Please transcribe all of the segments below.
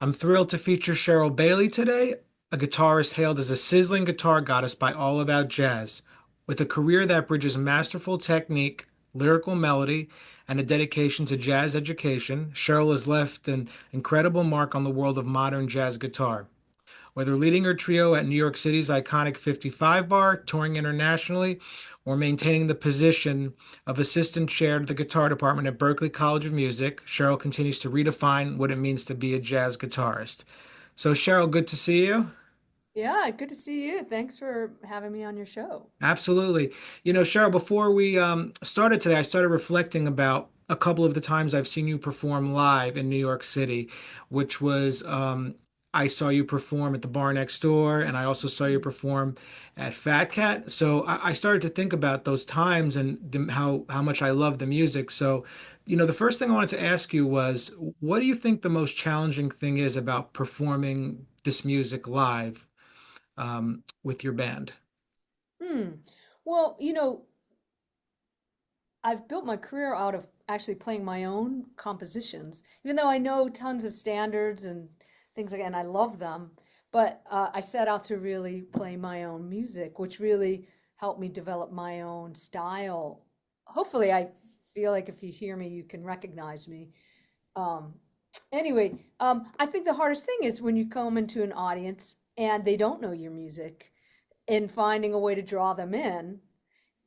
I'm thrilled to feature Sheryl Bailey today, a guitarist hailed as a sizzling guitar goddess by All About Jazz. With a career that bridges masterful technique, lyrical melody, and a dedication to jazz education, Sheryl has left an incredible mark on the world of modern jazz guitar. Whether leading her trio at New York City's iconic 55 bar, touring internationally, or maintaining the position of assistant chair to the guitar department at Berklee College of Music, Sheryl continues to redefine what it means to be a jazz guitarist. So, Sheryl, good to see you. Yeah, good to see you. Thanks for having me on your show. Absolutely. Sheryl, before we started today, I started reflecting about a couple of the times I've seen you perform live in New York City, which was I saw you perform at the bar next door, and I also saw you perform at Fat Cat. So I started to think about those times and how much I love the music. So, the first thing I wanted to ask you was, what do you think the most challenging thing is about performing this music live with your band? Hmm. Well, I've built my career out of actually playing my own compositions, even though I know tons of standards and things like that, and I love them. But I set out to really play my own music, which really helped me develop my own style. Hopefully, I feel like if you hear me, you can recognize me. Um, I think the hardest thing is when you come into an audience and they don't know your music and finding a way to draw them in.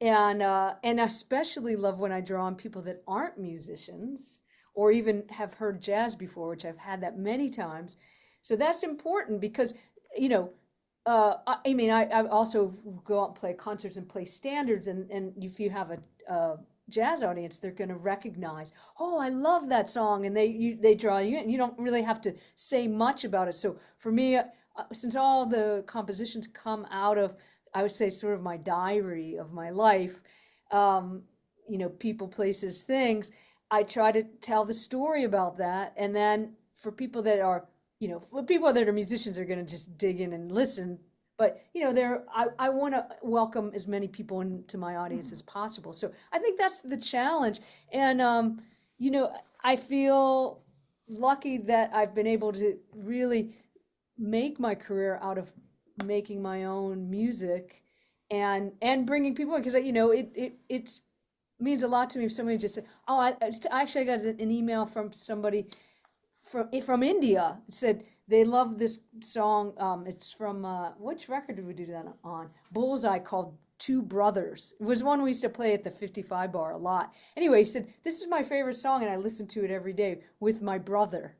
And I especially love when I draw on people that aren't musicians or even have heard jazz before, which I've had that many times. So that's important because, you know, I also go out and play concerts and play standards, and if you have a jazz audience, they're going to recognize, oh, I love that song, and they draw you in. You don't really have to say much about it. So for me, since all the compositions come out of, I would say, sort of my diary of my life, um, people, places, things, I try to tell the story about that, and then for people that are for people that are musicians are going to just dig in and listen. But I want to welcome as many people into my audience as possible. So I think that's the challenge. And you know, I feel lucky that I've been able to really make my career out of making my own music and bringing people in because it means a lot to me if somebody just said, "Oh, I got an email from somebody from India said they love this song. It's from which record did we do that on? Bullseye, called Two Brothers. It was one we used to play at the 55 bar a lot. Anyway, he said, "This is my favorite song, and I listen to it every day with my brother."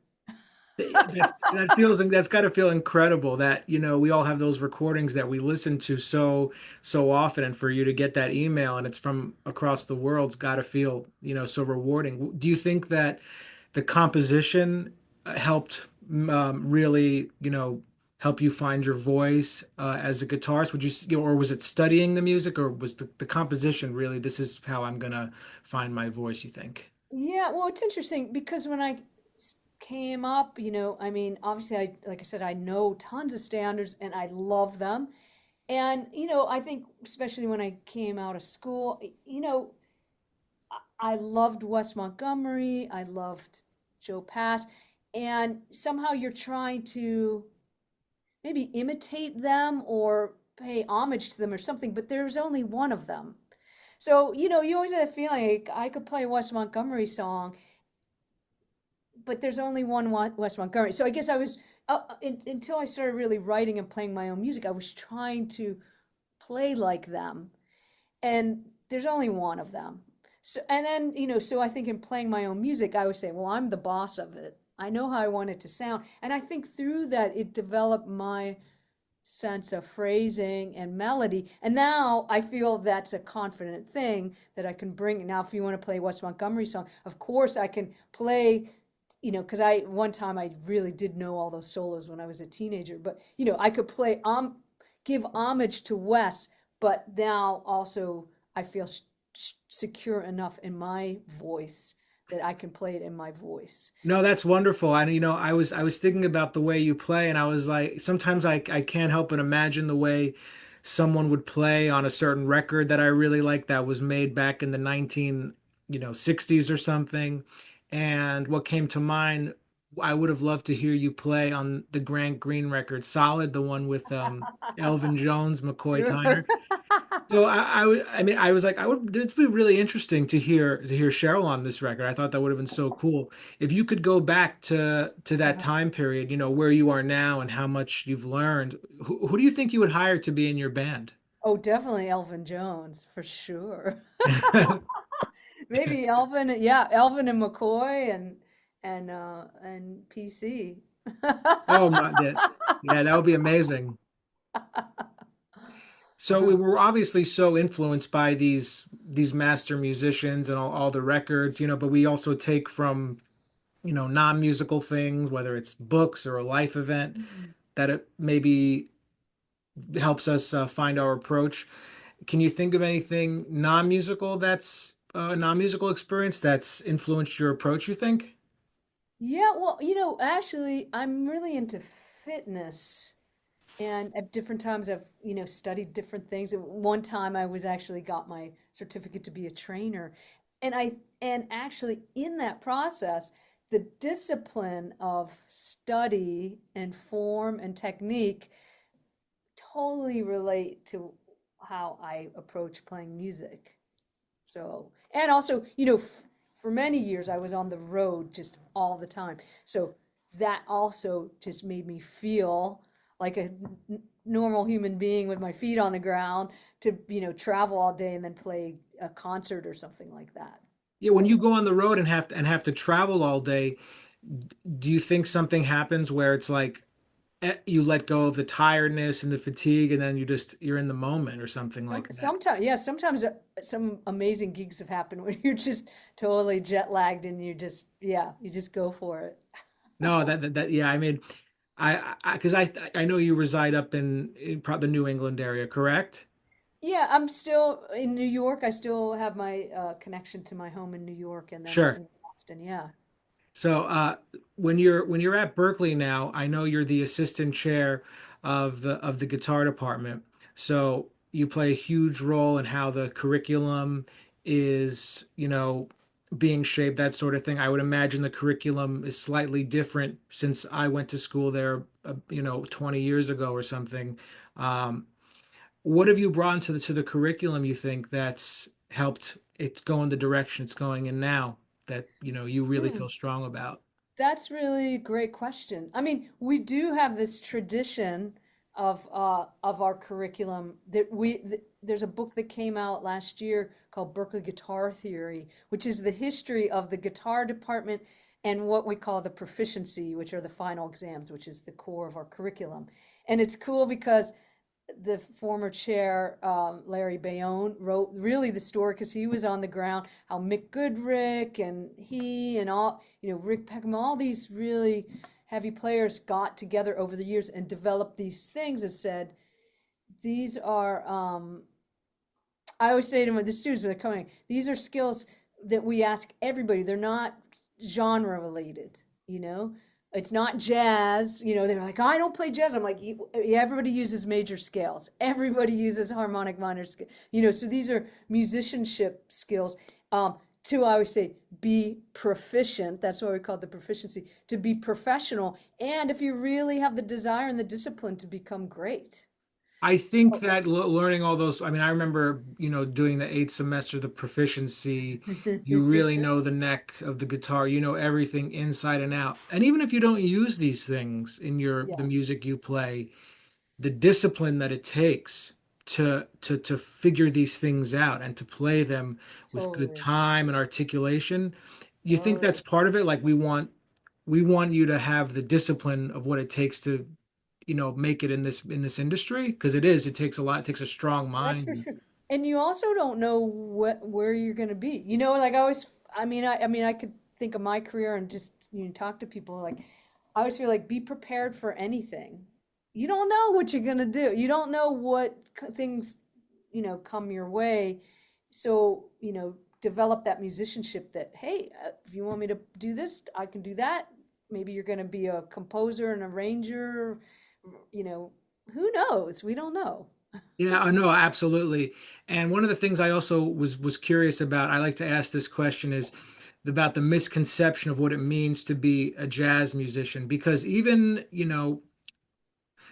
That's got to feel incredible that we all have those recordings that we listen to so often, and for you to get that email and it's from across the world's got to feel so rewarding. Do you think that the composition helped really help you find your voice as a guitarist? Would or was it studying the music, or was the composition really, this is how I'm gonna find my voice, you think? Yeah, well, it's interesting because when I came up, I mean, obviously, like I said, I know tons of standards and I love them. And, I think especially when I came out of school, I loved Wes Montgomery, I loved Joe Pass, and somehow you're trying to maybe imitate them or pay homage to them or something, but there's only one of them. So, you always have a feeling like I could play a Wes Montgomery song, but there's only one Wes Montgomery. So I guess I was until I started really writing and playing my own music, I was trying to play like them, and there's only one of them. So and then so I think in playing my own music, I would say, well, I'm the boss of it. I know how I want it to sound, and I think through that it developed my sense of phrasing and melody. And now I feel that's a confident thing that I can bring. Now, if you want to play Wes Montgomery song, of course I can play, because I one time I really did know all those solos when I was a teenager. But I could play give homage to Wes, but now also I feel secure enough in my voice that I can play it in my voice. No, that's wonderful. And I was thinking about the way you play, and I was like, sometimes I can't help but imagine the way someone would play on a certain record that I really like that was made back in the 19, 60s or something. And what came to mind I would have loved to hear you play on the Grant Green record, Solid, the one with Elvin Jones, McCoy Tyner. Sure. So I mean, I was like, I would, it'd be really interesting to hear Cheryl on this record. I thought that would have been so cool. If you could go back to that Uh-huh. time period, where you are now and how much you've learned, who do you think you would hire to be in your band? Oh, definitely Elvin Jones for sure. Maybe Elvin, yeah, Elvin and McCoy and PC. Oh my, yeah, that would be amazing. So we were obviously so influenced by these master musicians and all the records, but we also take from, non-musical things, whether it's books or a life event, Mhm. that it maybe helps us find our approach. Can you think of anything non-musical that's a non-musical experience that's influenced your approach, you think? Yeah, well, actually, I'm really into fitness. And at different times I've studied different things. At one time I was actually got my certificate to be a trainer. And actually in that process, the discipline of study and form and technique totally relate to how I approach playing music. So, and also, for many years I was on the road just all the time. So that also just made me feel like a normal human being with my feet on the ground to, travel all day and then play a concert or something like that. Yeah, when you go on the road and have to travel all day, do you think something happens where it's like you let go of the tiredness and the fatigue, and then you're in the moment or something like that? Sometimes, yeah, sometimes some amazing gigs have happened where you're just totally jet lagged and yeah, you just go for it. No, yeah, I mean, because I know you reside up in the New England area, correct? Yeah, I'm still in New York. I still have my connection to my home in New York and then Sure. in Boston. Yeah. So when you're at Berklee now, I know you're the assistant chair of the guitar department. So you play a huge role in how the curriculum is, being shaped, that sort of thing. I would imagine the curriculum is slightly different since I went to school there, 20 years ago or something. Um, what have you brought into the curriculum you think that's helped it go in the direction it's going in now that you really Hmm. feel strong about? That's really a great question. I mean, we do have this tradition of our curriculum that there's a book that came out last year called Berklee Guitar Theory, which is the history of the guitar department and what we call the proficiency, which are the final exams, which is the core of our curriculum. And it's cool because the former chair, Larry Bayonne, wrote really the story because he was on the ground, how Mick Goodrick and he and all, Rick Peckham, all these really heavy players got together over the years and developed these things and said, these are, I always say to the students when they're coming, these are skills that we ask everybody. They're not genre related, you know? It's not jazz, they're like, oh, I don't play jazz. I'm like, everybody uses major scales. Everybody uses harmonic minor scale. So these are musicianship skills. To, I always say, be proficient. That's why we call it the proficiency, to be professional. And if you really have the desire and the discipline to become great. I think that learning all those, I mean, I remember, doing the eighth semester, the proficiency, you really know the neck of the guitar, you know everything inside and out. And even if you don't use these things in the Yeah, music you play, the discipline that it takes to figure these things out and to play them with good totally. time and articulation. You think that's Totally. part of it? Like we want you to have the discipline of what it takes to, make it in this industry because it takes a lot, it takes a strong That's for mind. sure. And you also don't know where you're going to be. Like I always, I could think of my career and just talk to people. Like I always feel like be prepared for anything. You don't know what you're going to do. You don't know what things come your way. So develop that musicianship. That hey, if you want me to do this, I can do that. Maybe you're going to be a composer, an arranger. You know, who knows? We don't know. Yeah, I know, absolutely. And one of the things I also was curious about, I like to ask this question is, about the misconception of what it means to be a jazz musician. Because even,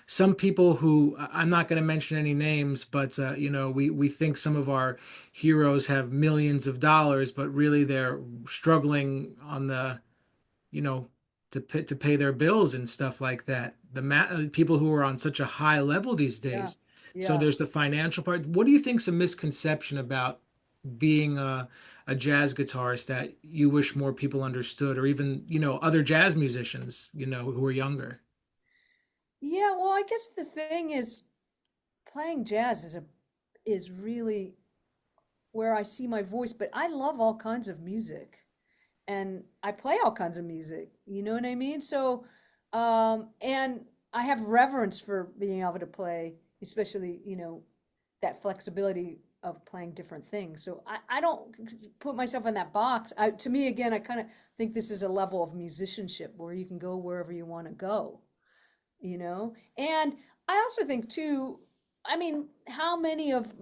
some people who I'm not going to mention any names, but we think some of our heroes have millions of dollars, but really they're struggling on the to pay their bills and stuff like that. People who are on such a high level these Yeah. days. So Yeah. there's the financial part. What do you think's a misconception about being a jazz guitarist that you wish more people understood, or even, other jazz musicians, who are younger? Yeah, well, I guess the thing is playing jazz is really where I see my voice, but I love all kinds of music and I play all kinds of music. You know what I mean? So, and I have reverence for being able to play, especially, that flexibility of playing different things. So I don't put myself in that box. To me, again, I kind of think this is a level of musicianship where you can go wherever you want to go, you know? And I also think too, I mean, how many of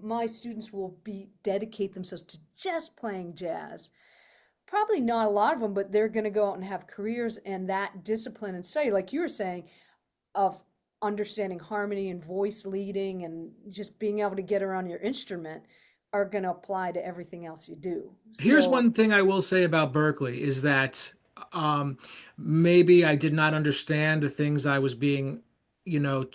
my students will be dedicate themselves to just playing jazz? Probably not a lot of them, but they're going to go out and have careers, and that discipline and study, like you were saying, of understanding harmony and voice leading and just being able to get around your instrument are going to apply to everything else you do. Here's So one thing I will say about Berklee is that um, maybe I did not understand the things I was being, you know,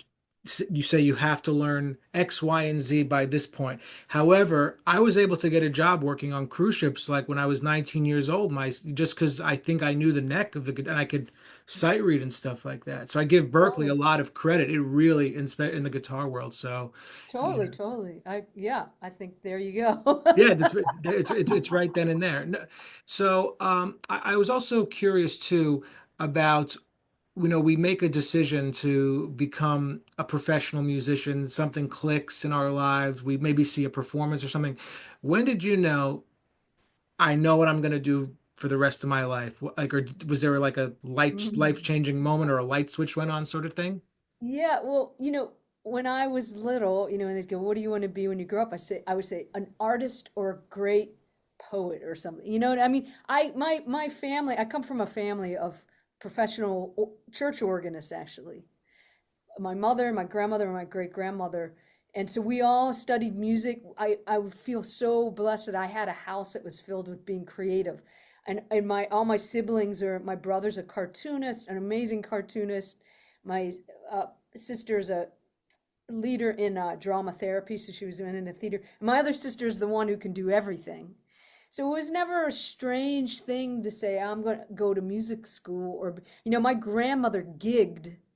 you say you have to learn X, Y, and Z by this point. However, I was able to get a job working on cruise ships like when I was 19 years old, just because I think I knew the neck of and I could sight read and stuff like that. So I give Berklee a totally, lot of credit. It really in the guitar world. So, totally, yeah. totally. Yeah, I think there you go. Yeah, it's right then and there. So I was also curious too about, we make a decision to become a professional musician, something clicks in our lives, we maybe see a performance or something. When did you know, I know what I'm going to do for the rest of my life? Like, or was there like a Mhm. life-changing moment or a light switch went on sort of thing? Yeah, well, when I was little, and they'd go, "What do you want to be when you grow up?" I would say an artist or a great poet or something. You know what I mean? My family, I come from a family of professional church organists, actually. My mother, my grandmother, and my great grandmother. And so we all studied music. I would feel so blessed that I had a house that was filled with being creative. And my all my siblings my brother's a cartoonist, an amazing cartoonist. My sister's a leader in drama therapy, so she was in the theater. And my other sister is the one who can do everything. So it was never a strange thing to say, I'm going to go to music school. Or, my grandmother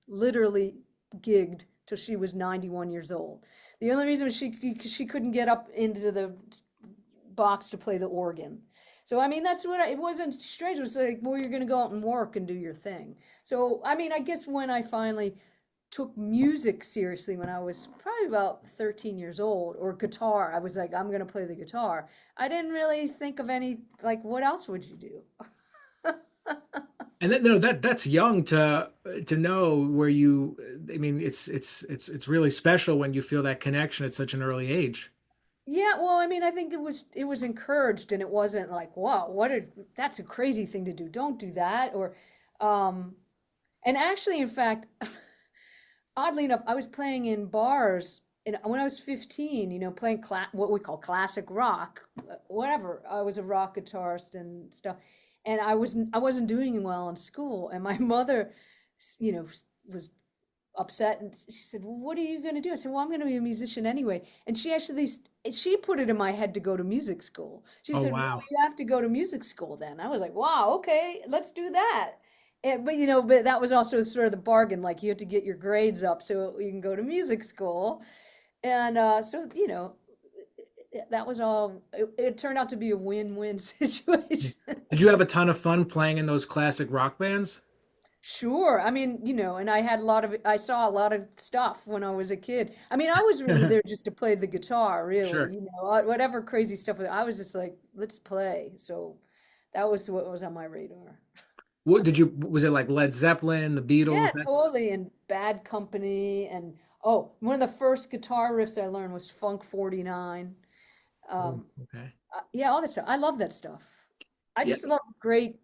literally gigged till she was 91 years old. The only reason was she couldn't get up into the box to play the organ. So, I mean, that's it wasn't strange. It was like, well, you're going to go out and work and do your thing. So, I mean, I guess when I finally took music seriously when I was probably about 13 years old, or guitar, I was like, I'm going to play the guitar. I didn't really think of any, like, what else would you do? And then, no, that's young to know where you. I mean, it's really special when you feel that connection at such an early age. Yeah, well, I mean, I think it was encouraged, and it wasn't like, wow, that's a crazy thing to do. Don't do that. Or um and actually, in fact, oddly enough, I was playing in bars when I was 15, playing what we call classic rock, whatever. I was a rock guitarist and stuff. And I wasn't doing well in school, and my mother, you know, was upset, and she said, "Well, what are you going to do?" I said, "Well, I'm going to be a musician anyway." And she put it in my head to go to music school. She Oh said, "Well, wow. you have to go to music school then." I was like, "Wow, okay, let's do that." But that was also sort of the bargain. Like you had to get your grades up so you can go to music school, and so that was all. It turned out to be a win-win situation. Did you have a ton of fun playing in those classic rock bands? Sure. I mean, and I saw a lot of stuff when I was a kid. I mean, I was really there just to play the guitar, really, Sure. whatever crazy stuff. I was just like, let's play. So that was what was on my radar. Was it like Led Zeppelin, the Yeah, Beatles? That, totally. And Bad Company. And oh, one of the first guitar riffs I learned was Funk 49. oh, Um, okay. yeah, all this stuff. I love that stuff. I Yeah, just love great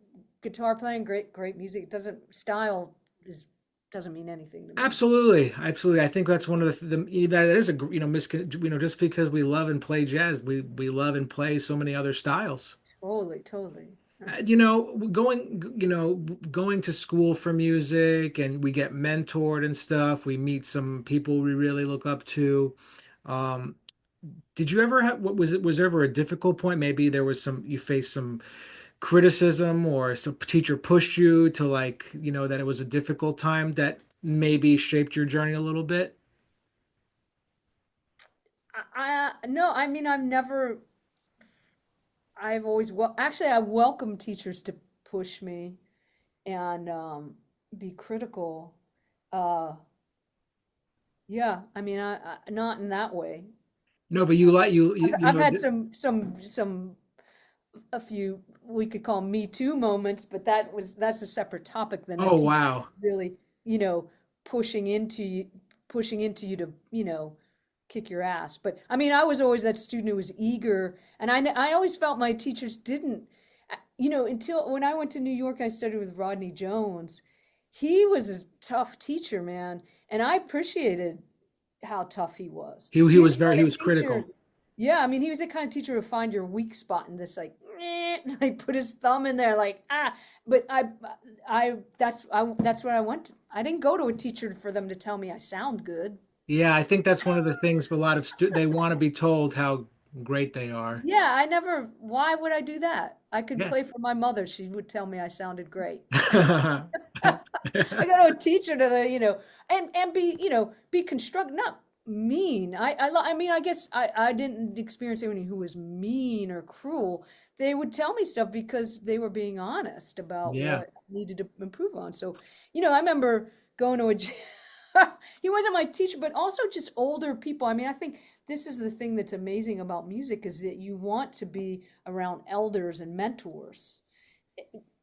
guitar playing, great music. It doesn't style is doesn't mean anything to me. absolutely, absolutely. I think that's one of that is a just because we love and play jazz, we love and play so many other styles. Totally, totally. Going to school for music and we get mentored and stuff. We meet some people we really look up to. Um, did you ever have, what was it, was there ever a difficult point? Maybe there was you faced some criticism or some teacher pushed you to that it was a difficult time that maybe shaped your journey a little bit? No, I mean I've never I've always actually I welcome teachers to push me and be critical. Uh yeah, I mean I not in that way. No, but you like you I've know. had some a few we could call Me Too moments, but that's a separate topic than a Oh teacher wow. who's really, you know, pushing into you pushing into you to, kick your ass. But I mean, I was always that student who was eager, and I always felt my teachers didn't, until when I went to New York, I studied with Rodney Jones. He was a tough teacher, man, and I appreciated how tough he was. He He was was the very he kind was of teacher, critical. yeah, I mean, he was the kind of teacher to find your weak spot and just like, like put his thumb in there, like But that's what I went. I didn't go to a teacher for them to tell me I sound good. Yeah, I think that's one of the things a lot of they want to be told how great they are. Yeah, I never. Why would I do that? I could Yeah. play for my mother. She would tell me I sounded great. I go to a teacher to, and be constructive, not mean. I mean, I guess I didn't experience anyone who was mean or cruel. They would tell me stuff because they were being honest about Yeah. what I needed to improve on. So, I remember going to he wasn't my teacher, but also just older people. I mean, I think this is the thing that's amazing about music is that you want to be around elders and mentors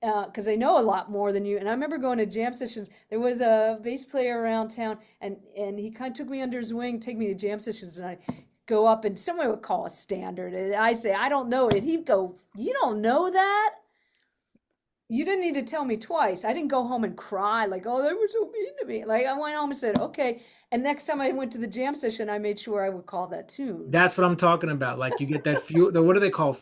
because they know a lot more than you. And I remember going to jam sessions. There was a bass player around town, and he kind of took me under his wing, take me to jam sessions, and I go up, and someone would call a standard, and I say, I don't know it. He'd go, you don't know that? You didn't need to tell me twice. I didn't go home and cry like, oh, they were so mean to me. Like I went home and said, okay. And next time I went to the jam session, I made sure I would call that tune. That's what I'm talking about. Like you get that fuel, what do they call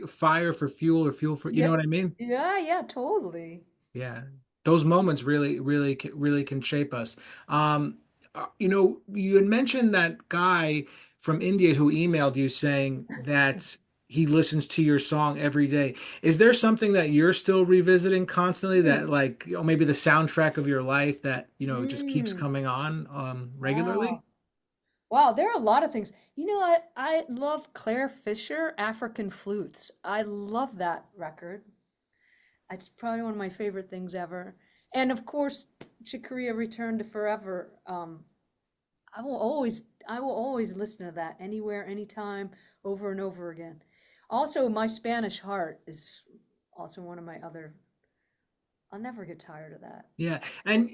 fire for fuel or fuel for, you know Yeah, what I mean? yeah, totally. Yeah. Those moments really can shape us. You had mentioned that guy from India who emailed you saying that he listens to your song every day. Is there something that you're still revisiting constantly Mm. that maybe the soundtrack of your life that, just keeps Mm. coming on regularly? Wow. Wow, there are a lot of things. I love Claire Fisher, African Flutes. I love that record. It's probably one of my favorite things ever. And of course, Chicoria Return to Forever. I will always listen to that anywhere, anytime, over and over again. Also, My Spanish Heart is also one of my other. I'll never get tired of that. Yeah. And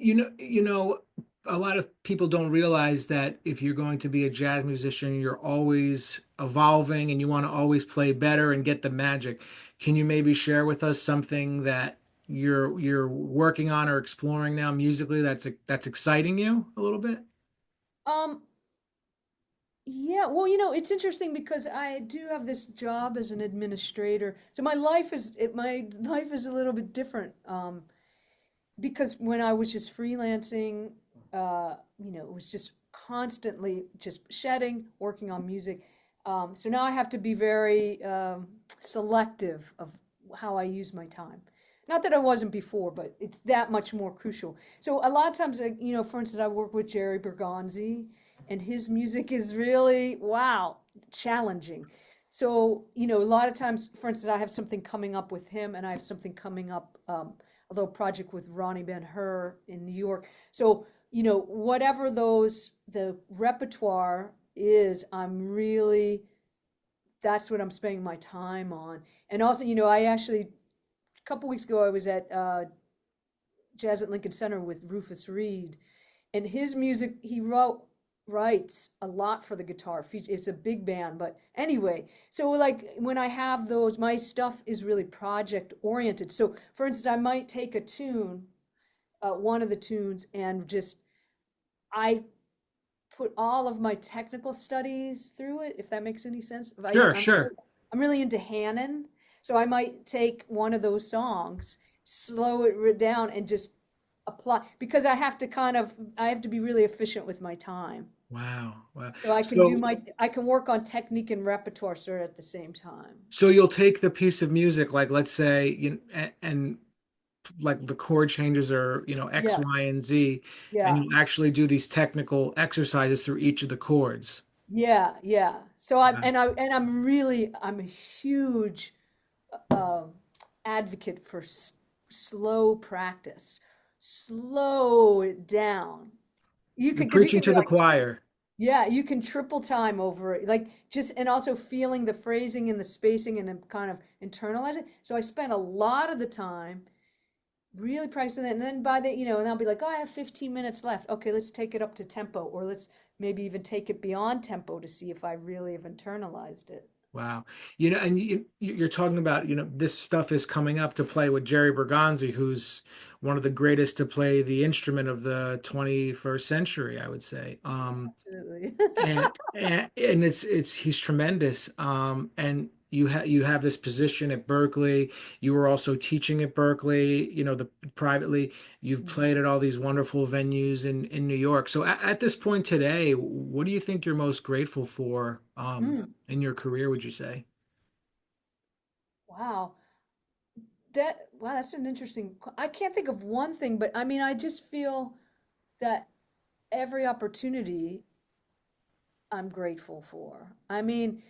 a lot of people don't realize that if you're going to be a jazz musician, you're always evolving and you want to always play better and get the magic. Can you maybe share with us something that you're working on or exploring now musically that's exciting you a little bit? Um, yeah, well, it's interesting because I do have this job as an administrator. So my life is a little bit different. Because when I was just freelancing, it was just constantly just shedding, working on music. So now I have to be very selective of how I use my time. Not that I wasn't before, but it's that much more crucial. So a lot of times, for instance, I work with Jerry Bergonzi, and his music is really, wow, challenging. So, a lot of times, for instance, I have something coming up with him, and I have something coming up, although project with Ronnie Ben Hur in New York. So, whatever the repertoire is, that's what I'm spending my time on. And also, a couple weeks ago, I was at Jazz at Lincoln Center with Rufus Reed, and his music he wrote. writes a lot for the guitar. It's a big band, but anyway, so like when I have those, my stuff is really project oriented. So for instance, I might take a tune, one of the tunes, and just I put all of my technical studies through it, if that makes any sense. Sure, sure. I'm really into Hannon, so I might take one of those songs, slow it down, and just apply because I have to be really efficient with my time. Wow, wow. So So, I can work on technique and repertoire sort of at the same time. so you'll take the piece of music, like let's say, and like the chord changes are, X, Y, Yes. and Z, and Yeah. you'll actually do these technical exercises through each of the chords. Yeah. Yeah. So Wow. I'm a huge uh, advocate for slow practice. Slow it down. You're Because you preaching can be to the like, choir. yeah, you can triple time over it. Like just, and also feeling the phrasing and the spacing and then kind of internalize it. So I spent a lot of the time really practicing that. And then and I'll be like, oh, I have 15 minutes left. Okay, let's take it up to tempo, or let's maybe even take it beyond tempo to see if I really have internalized it. Wow. And you're talking about, this stuff is coming up to play with Jerry Bergonzi, who's one of the greatest to play the instrument of the 21st century, I would say. Absolutely. And it's he's tremendous. And you have this position at Berklee. You were also teaching at Berklee, the privately. You've Mhm. played at all these wonderful venues in New York. So at this point today, what do you think you're most grateful for Mm, in your career, would you say? wow. Wow, that's an interesting. I can't think of one thing, but I mean, I just feel that every opportunity I'm grateful for. I mean,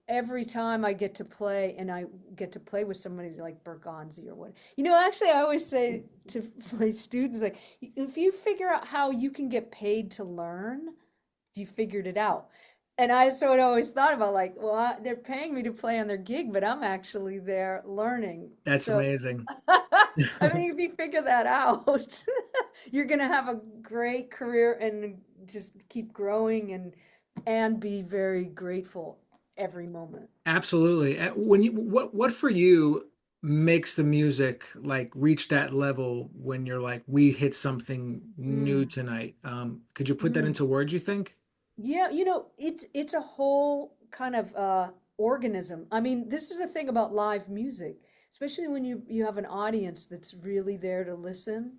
every time I get to play and I get to play with somebody like Bergonzi or what, actually, I always say to my students, like, if you figure out how you can get paid to learn, you figured it out. And I sort of always thought about like, well, they're paying me to play on their gig, but I'm actually there learning. That's So, amazing. I mean, if you figure that out, you're gonna have a great career and just keep growing and be very grateful every moment. Absolutely. When what for you makes the music like reach that level when you're like, we hit something new Mm, tonight? Could you put that mm. into words, you think? Yeah, it's a whole kind of organism. I mean, this is the thing about live music, especially when you have an audience that's really there to listen.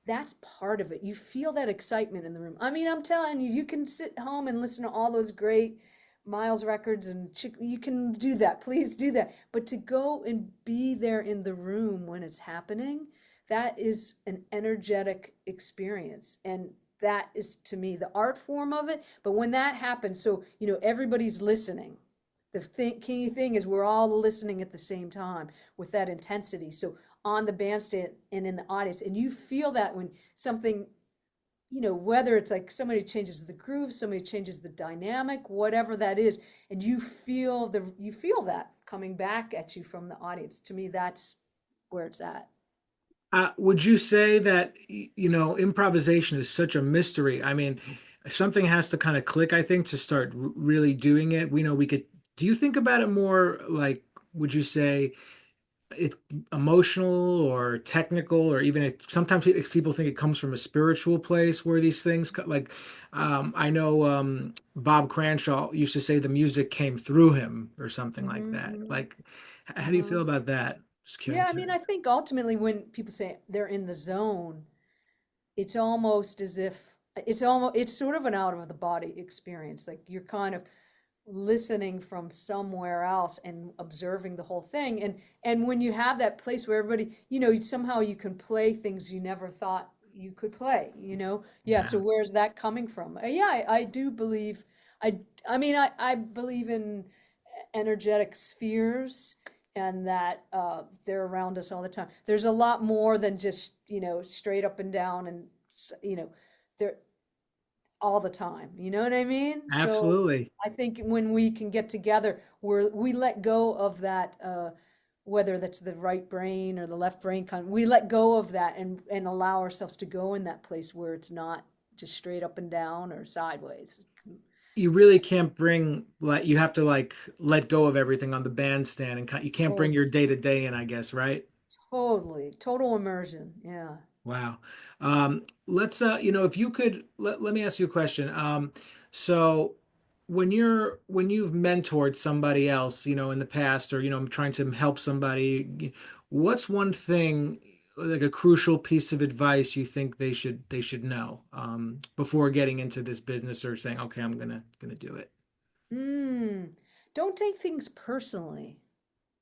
That's part of it. You feel that excitement in the room. I mean, I'm telling you, you can sit home and listen to all those great Miles records and you can do that. Please do that. But to go and be there in the room when it's happening, that is an energetic experience. And that is to me the art form of it. But when that happens, so, everybody's listening. Key thing is we're all listening at the same time with that intensity. So on the bandstand and in the audience, and you feel that when something, whether it's like somebody changes the groove, somebody changes the dynamic, whatever that is, and you feel that coming back at you from the audience. To me, that's where it's at. Would you say that, improvisation is such a mystery? I mean, something has to kind of click, I think, to start really doing it. We know we could. Do you think about it more like, would you say it's emotional or technical, or even sometimes people think it comes from a spiritual place where these things like, I know Bob Cranshaw used to say the music came through him or something like that. Hmm. Like, how do you feel Hmm. about that? Just Yeah, I mean, curious. I think ultimately when people say they're in the zone, it's almost as if it's sort of an out of the body experience. Like you're kind of listening from somewhere else and observing the whole thing. And when you have that place where everybody, somehow you can play things you never thought you could play. Yeah, so Yeah. where's that coming from? Yeah, I do believe I mean I believe in energetic spheres and that they're around us all the time. There's a lot more than just, straight up and down and they're all the time. You know what I mean? So Absolutely. I think when we can get together, we let go of that, whether that's the right brain or the left brain, we let go of that and allow ourselves to go in that place where it's not just straight up and down or sideways. You really can't bring like you have to like let go of everything on the bandstand and you can't bring Oh, your day to day in, I guess, right? totally. Total immersion. Yeah. Wow. Let's if you could let me ask you a question. So when you've mentored somebody else, in the past or trying to help somebody, what's one thing like a crucial piece of advice you think they should know before getting into this business or saying, okay, I'm gonna do it. Mm. Don't take things personally.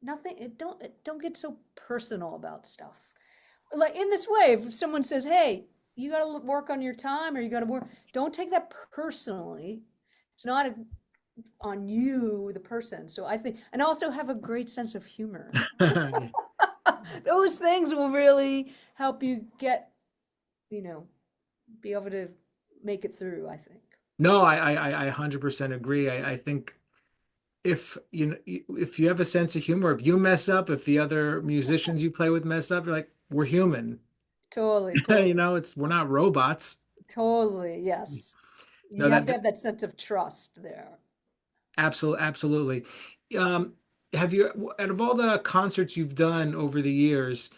Nothing, don't get so personal about stuff. Like in this way, if someone says, "Hey, you got to work on your time or you got to work," don't take that personally. It's not on you, the person. So I think, and also have a great sense of humor. Those things will really help you get, you know, be able to make it through, I think. No, I 100% agree. I think if you have a sense of humor, if you mess up, if the other musicians you play with mess up, you're like, we're human. Totally, totally, It's we're not robots. totally. Yes. No, You have to have that sense of trust there. absolutely. Um, have you, out of all the concerts you've done over the years,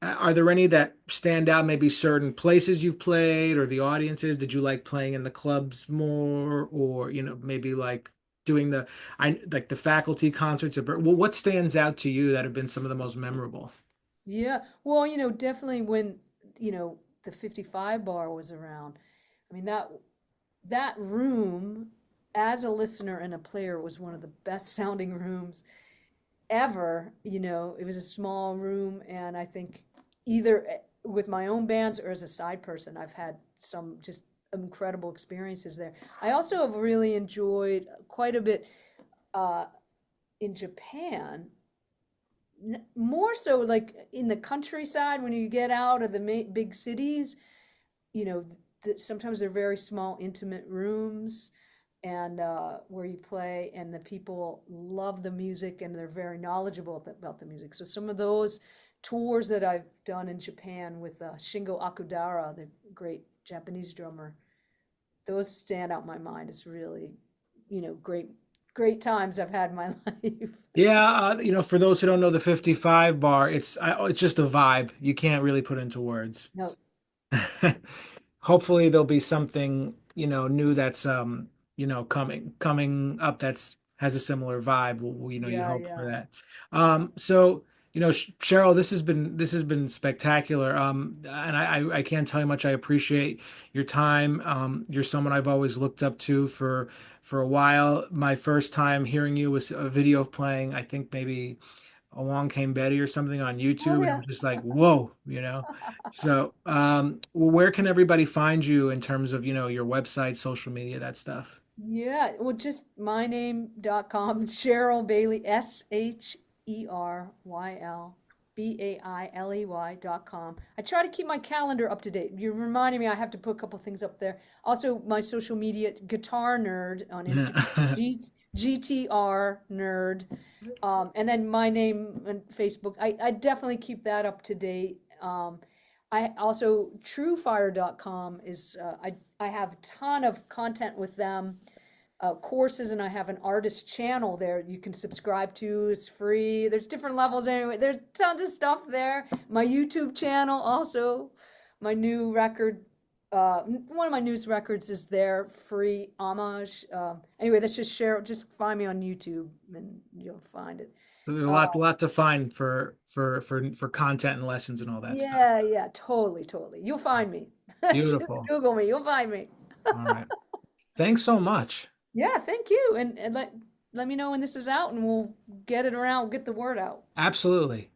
are there any that stand out? Maybe certain places you've played or the audiences? Did you like playing in the clubs more, or maybe like doing I like the faculty concerts? Well, what stands out to you that have been some of the most memorable? Yeah. Well, definitely when, the 55 bar was around. I mean, that room as a listener and a player was one of the best sounding rooms ever. It was a small room, and I think either with my own bands or as a side person, I've had some just incredible experiences there. I also have really enjoyed quite a bit uh, in Japan, more so like in the countryside when you get out of the big cities, you know, sometimes they're very small, intimate rooms and where you play, and the people love the music and they're very knowledgeable about the music. So some of those tours that I've done in Japan with Shingo Akudara, the great Japanese drummer, those stand out in my mind. It's really, great times I've had in my life. Yeah, for those who don't know the 55 bar, it's just a vibe. You can't really put into words. No, Hopefully there'll be something, new that's coming up that's has a similar vibe. You yeah, hope for yeah. that. So, Cheryl, this has been spectacular. And I can't tell you how much I appreciate your time. You're someone I've always looked up to for a while. My first time hearing you was a video of playing, I think maybe Along Came Betty or something on Oh YouTube, and it yeah. was just like, whoa. So, well, where can everybody find you in terms of, your website, social media, that stuff? Yeah, well, just myname.com, Cheryl Bailey, SherylBailey.com. I try to keep my calendar up to date. You're reminding me I have to put a couple things up there. Also, my social media, Guitar Nerd on Instagram, GTR Nerd, and then my name on Facebook. I definitely keep that up to date. I also truefire.com is I have a ton of content with them, courses, and I have an artist channel there you can subscribe to. It's free. There's different levels anyway. There's tons of stuff there. My YouTube channel also, my new record, one of my newest records is there, free homage. Anyway, that's just share. Just find me on YouTube and you'll find it. There's a Uh, lot to find for content and lessons and all that stuff. yeah, yeah, totally, totally. You'll find me. Just Beautiful. Google me. You'll find me. All right. Thanks so much. Yeah, thank you. And let me know when this is out and we'll get it around, get the word out. Absolutely.